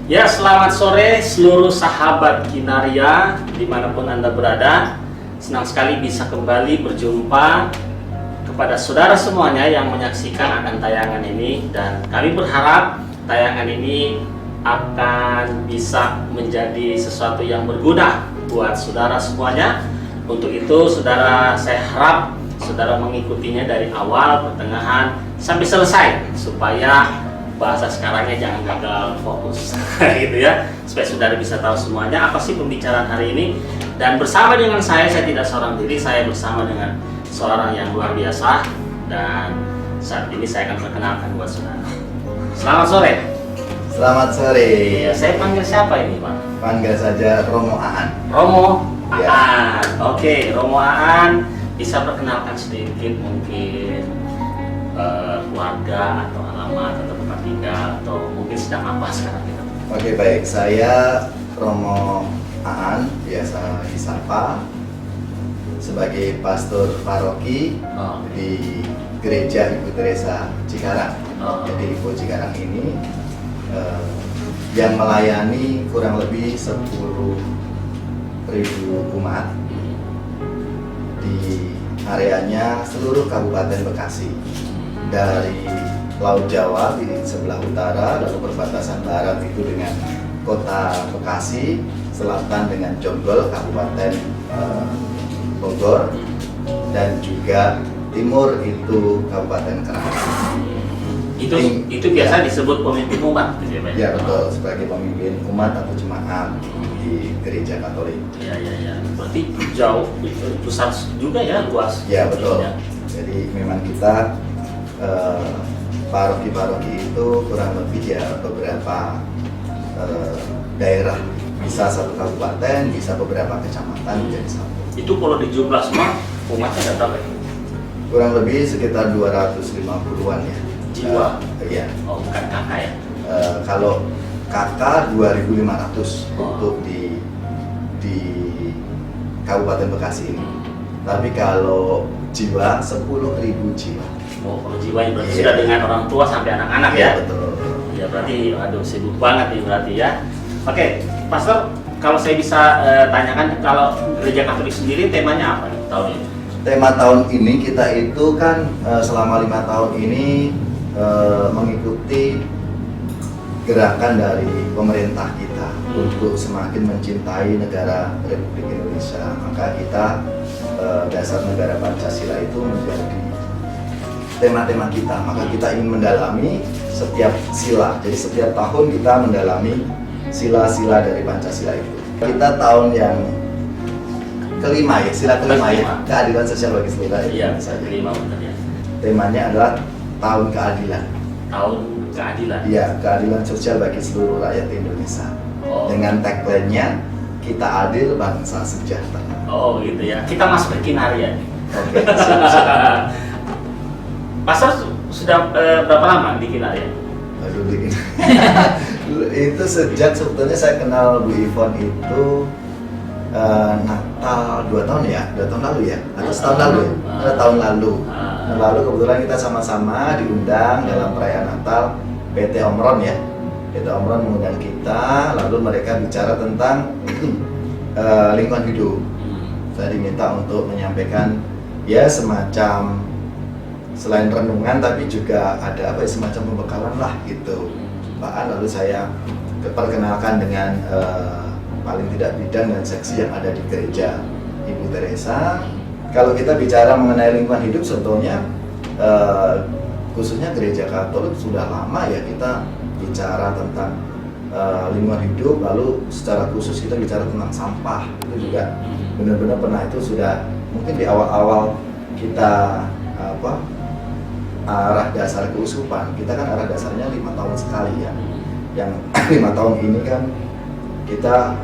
Ya, selamat sore seluruh sahabat Kinaria dimanapun Anda berada. Senang sekali bisa kembali berjumpa kepada saudara semuanya yang menyaksikan akan tayangan ini. Dan kami berharap tayangan ini akan bisa menjadi sesuatu yang berguna buat saudara semuanya. Untuk itu, saudara, saya harap saudara mengikutinya dari awal, pertengahan, sampai selesai supaya bahasa sekarangnya jangan gagal fokus gitu ya, supaya saudara bisa tahu semuanya apa sih pembicaraan hari ini. Dan bersama dengan saya tidak seorang diri, saya bersama dengan seorang yang luar biasa. Dan saat ini saya akan perkenalkan buat saudara. Selamat sore. Selamat sore. Ya, saya panggil siapa ini, Pak? Panggil saja Romo Aan. Romo Ya. Aan. Oke, Romo Aan, bisa perkenalkan sedikit mungkin keluarga atau alamat atau tempat tinggal atau mungkin sedang apa sekarang gitu. Oke, baik. Saya Romo Aan, biasa disapa sebagai pastor paroki di Gereja Ibu Teresa Cikarang. Jadi Ibu Cikarang ini yang melayani kurang lebih 10.000 umat di areanya seluruh Kabupaten Bekasi, dari Laut Jawa di sebelah utara, lalu perbatasan barat itu dengan kota Bekasi, selatan dengan Jonggol Kabupaten Bogor, dan juga timur itu Kabupaten Kerawang. Itu biasa disebut pemimpin umat gitu ya, Pak? Ya, betul, sebagai pemimpin umat atau jemaat di Gereja Katolik. Ya. Berarti jauh, besar juga ya, luas. Ya, betul. Ya. Jadi memang kita paroki-paroki itu kurang lebih ya beberapa daerah, bisa satu kabupaten, bisa beberapa kecamatan menjadi satu. Itu kalau dijumlah semua umatnya ada berapa ya? Kurang lebih sekitar 250-an ya. Jiwa? Iya. Oh, bukan kakak ya? Kalau kakak 2.500 Oh. untuk di Kabupaten Bekasi ini. Tapi kalau jiwa 10.000 jiwa. Oh, kalau jiwa yang berarti Iya. sudah dengan orang tua sampai anak-anak Iya, ya? betul. Ya berarti, aduh sibuk banget nih berarti ya. Oke, Pastor, kalau saya bisa tanyakan, kalau Gereja Katolik sendiri temanya apa nih tahun ini? Tema tahun ini kita itu kan selama 5 tahun ini mengikuti gerakan dari pemerintah kita untuk semakin mencintai negara Republik Indonesia. Maka kita dasar negara Pancasila itu menjadi tema-tema kita. Maka kita ingin mendalami setiap sila. Jadi setiap tahun kita mendalami sila-sila dari Pancasila itu. Kita tahun yang kelima ya, sila kelima ya, keadilan sosial bagi seluruh rakyat Iya, Indonesia. kelima benar ya. Temanya adalah tahun keadilan. Tahun keadilan. Iya, keadilan sosial bagi seluruh rakyat Indonesia. Oh. Dengan tagline-nya, kita adil, bangsa sejahtera. Oh gitu ya. Kita masuk ke Kinaria nih. Oke, siap. Pastor sudah berapa lama di Kinaria? Aduh, bikin. Itu sejak sebetulnya saya kenal Bu Ivon itu Natal 2 tahun ya, 2 tahun lalu ya, atau setahun lalu ya, ada tahun lalu. Lalu kebetulan kita sama-sama diundang dalam perayaan Natal PT Omron ya. PT Omron mengundang kita, lalu mereka bicara tentang lingkungan hidup. Saya diminta untuk menyampaikan ya semacam selain renungan tapi juga ada apa ya, semacam pembekalan lah gitu. Lalu saya perkenalkan dengan paling tidak bidang dan seksi yang ada di Gereja Ibu Teresa. Kalau kita bicara mengenai lingkungan hidup, sebetulnya khususnya Gereja Katolik sudah lama ya kita bicara tentang lingkungan hidup. Lalu secara khusus kita bicara tentang sampah, itu juga benar-benar pernah, itu sudah mungkin di awal-awal kita arah dasar keuskupan. Kita kan arah dasarnya 5 tahun sekali ya. Yang 5 tahun ini kan kita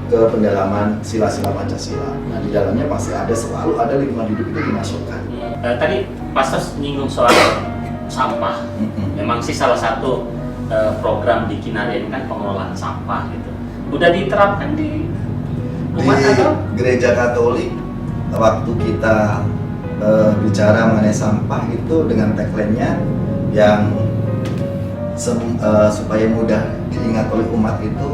ke pendalaman sila-sila Pancasila. Nah, di dalamnya pasti selalu ada lingkungan hidup itu dimasukkan. Tadi Pastor nyinggung soal sampah. Memang sih salah satu program di Kinaria ini kan pengelolaan sampah gitu. Udah diterapkan di umat Di atau? Gereja Katolik waktu kita bicara mengenai sampah itu dengan tagline-nya yang supaya mudah diingat oleh umat itu,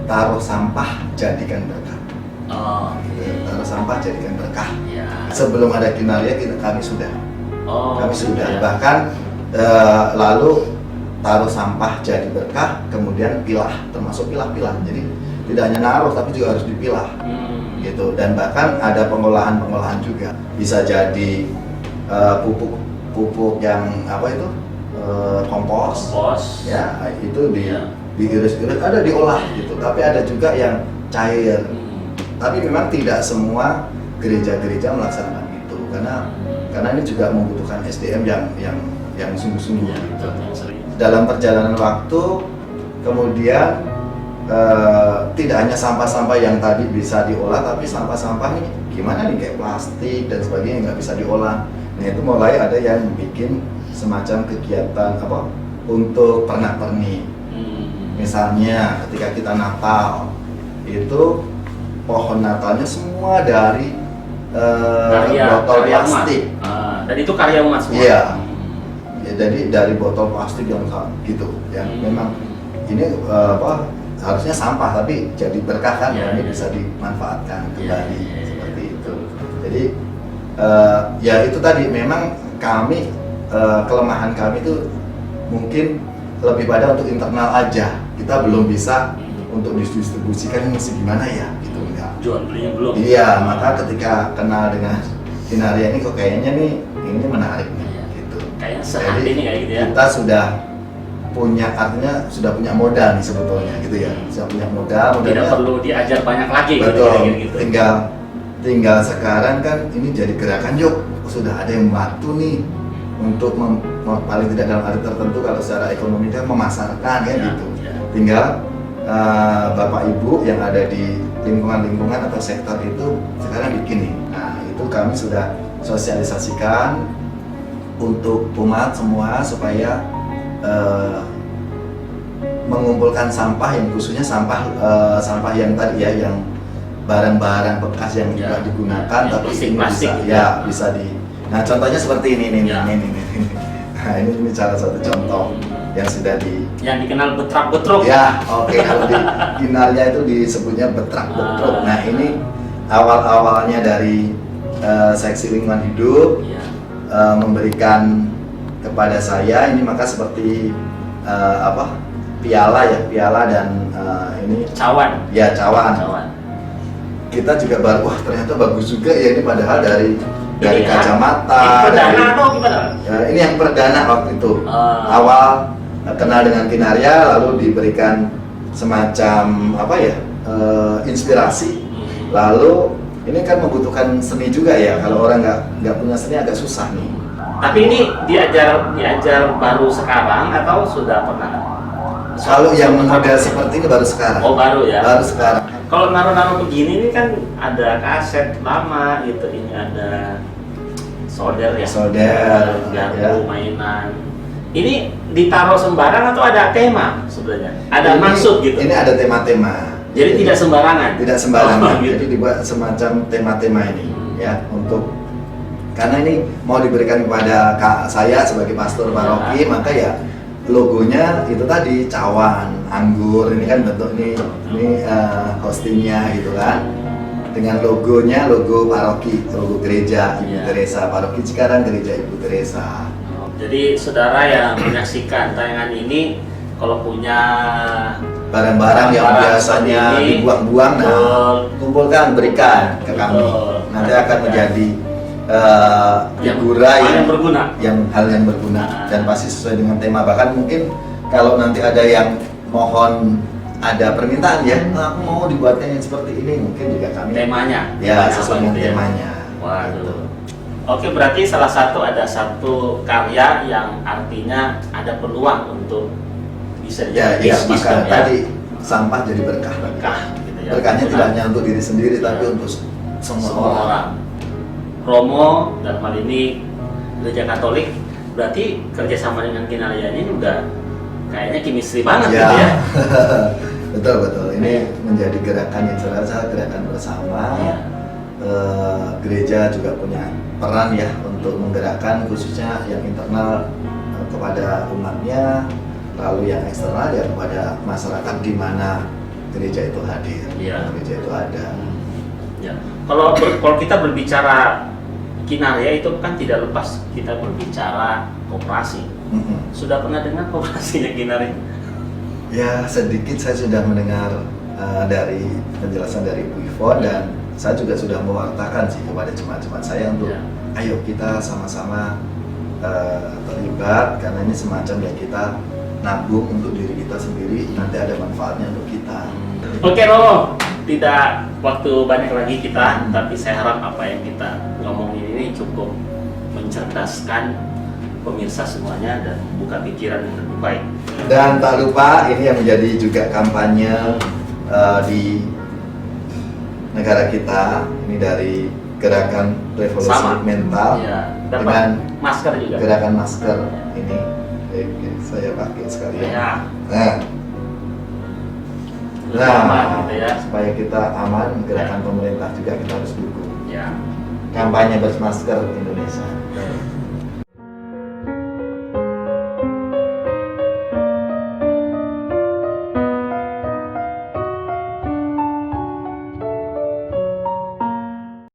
taruh sampah jadikan berkah. Oh, Taruh sampah jadikan berkah. ya. Sebelum ada Kinaria kami sudah. Kami sudah. ya. Bahkan lalu taruh sampah jadi berkah, kemudian pilah, termasuk pilah-pilah. Jadi tidak hanya naruh tapi juga harus dipilah. Gitu. Dan bahkan ada pengolahan juga. Bisa jadi pupuk yang apa itu? Kompos. Ya, itu diiris-iris, ada diolah gitu. Tapi ada juga yang cair. Tapi memang tidak semua gereja-gereja melaksanakan itu karena ini juga membutuhkan SDM yang sungguh-sungguh. Ya, gitu. sering. Dalam perjalanan waktu kemudian tidak hanya sampah-sampah yang tadi bisa diolah, tapi sampah-sampah ini gimana nih, kayak plastik dan sebagainya nggak bisa diolah. Nah itu mulai ada yang bikin semacam kegiatan apa untuk pernak-pernik. Misalnya ketika kita Natal itu pohon Natalnya semua dari botol plastik. Dan itu karya umat semua. Iya. Ya, jadi dari botol plastik yang gitu, yang memang ini harusnya sampah tapi jadi berkah kan, ini bisa dimanfaatkan kembali seperti itu. Jadi ya itu tadi memang kami kelemahan kami itu mungkin lebih pada untuk internal aja. Kita belum bisa untuk didistribusikan mesti gimana ya gitu, enggak. Jual belinya belum. Iya, maka ketika kenal dengan Kinaria ini kok kayaknya nih ini menarik nih gitu. Kayaknya sehati ini kayak gitu ya. Kita sudah punya, artinya sudah punya modal nih sebetulnya gitu ya. Sudah punya modal, Tidak perlu diajar banyak lagi. Betul. Gitu. Tinggal sekarang kan ini jadi gerakan, yuk sudah ada yang bantu nih untuk paling tidak dalam arti tertentu kalau secara ekonomi kan memasarkan kan gitu. Tinggal Bapak Ibu yang ada di lingkungan atau sektor itu sekarang bikin nih. Nah itu kami sudah sosialisasikan untuk umat semua supaya mengumpulkan sampah yang khususnya sampah yang tadi ya, yang barang-barang bekas yang juga digunakan tapi ini bisa di. Nah contohnya seperti ini. Nah ini salah satu contoh yang sudah yang dikenal betrak-betruk. Ya, oke. Kalau di Kinaria itu disebutnya betrak-betruk. Nah ini awal-awalnya dari seksi lingkungan hidup memberikan kepada saya ini, maka seperti piala dan ini cawan. Ya, cawan. Kita juga baru, wah ternyata bagus juga ya ini, padahal dari kacamata. Ini perdana atau gimana? Ini yang perdana waktu itu. Awal kenal dengan Kinaria lalu diberikan semacam inspirasi. Lalu ini kan membutuhkan seni juga ya. Kalau orang nggak punya seni agak susah nih. Tapi ini diajar baru sekarang atau sudah pernah? Kalau yang model seperti ini baru sekarang. Oh baru ya? Baru sekarang. Kalau naruh-naruh begini ini kan ada kaset lama gitu, ini ada solder ya? Garpu, mainan. Ini ditaruh sembarang atau ada tema sebenarnya? Ada maksud gitu? Ini ada tema-tema. Jadi tidak sembarangan? Tidak sembarangan. Gitu. Jadi dibuat semacam tema-tema ini ya, karena ini mau diberikan kepada saya sebagai pastor paroki, maka ya logonya itu tadi cawan, anggur, ini kan bentuk ini hostingnya gitu kan, dengan logonya, logo paroki, logo gereja Ibu Teresa, paroki Cikarang Gereja Ibu Teresa. Jadi saudara yang menyaksikan tayangan ini, kalau punya barang-barang yang biasanya dibuang-buang, kumpulkan, berikan ke kami. Nanti akan menjadi figura yang hal yang berguna dan pasti sesuai dengan tema. Bahkan mungkin kalau nanti ada yang mohon, ada permintaan ya, aku mau dibuatkan yang seperti ini, mungkin juga kami temanya sesuai dengan temanya. Waduh. Oke, berarti ada satu karya yang artinya ada peluang untuk bisa jadi bisnis maka tadi sampah jadi berkah gitu ya. Berkahnya tidak hanya untuk diri sendiri tapi untuk semua orang. Romo dan hal ini Gereja Katolik, berarti kerjasama dengan Kinaria ini juga kayaknya chemistry banget gitu ya. Betul. Ini menjadi gerakan yang saya rasa gerakan bersama. gereja juga punya peran ya untuk menggerakkan khususnya yang internal kepada umatnya, lalu yang eksternal ya kepada masyarakat di mana gereja itu hadir, Iya. gereja itu ada. Ya. Kalau kita berbicara Kinarya itu kan tidak lepas kita berbicara koperasi. Sudah pernah dengar koperasinya Kinarya? Ya sedikit saya sudah mendengar dari penjelasan dari Bu Ivon, dan saya juga sudah mewartakan sih kepada jemaat-jemaat saya untuk ayo kita sama-sama terlibat, karena ini semacam ya kita nabung untuk diri kita sendiri, nanti ada manfaatnya untuk kita. Oke Romo, tidak waktu banyak lagi kita, tapi saya harap apa yang kita ngomongin ini cukup mencerdaskan pemirsa semuanya dan membuka pikiran yang lebih baik. Dan tak lupa ini yang menjadi juga kampanye di negara kita, ini dari gerakan revolusi mental Ya, dengan masker juga. gerakan masker ini. Oke, saya pakai sekalian. Ya. Nah, Gitu ya. supaya kita aman, gerakan pemerintah juga kita harus dukung. Ya. Kampanye bermasker Indonesia.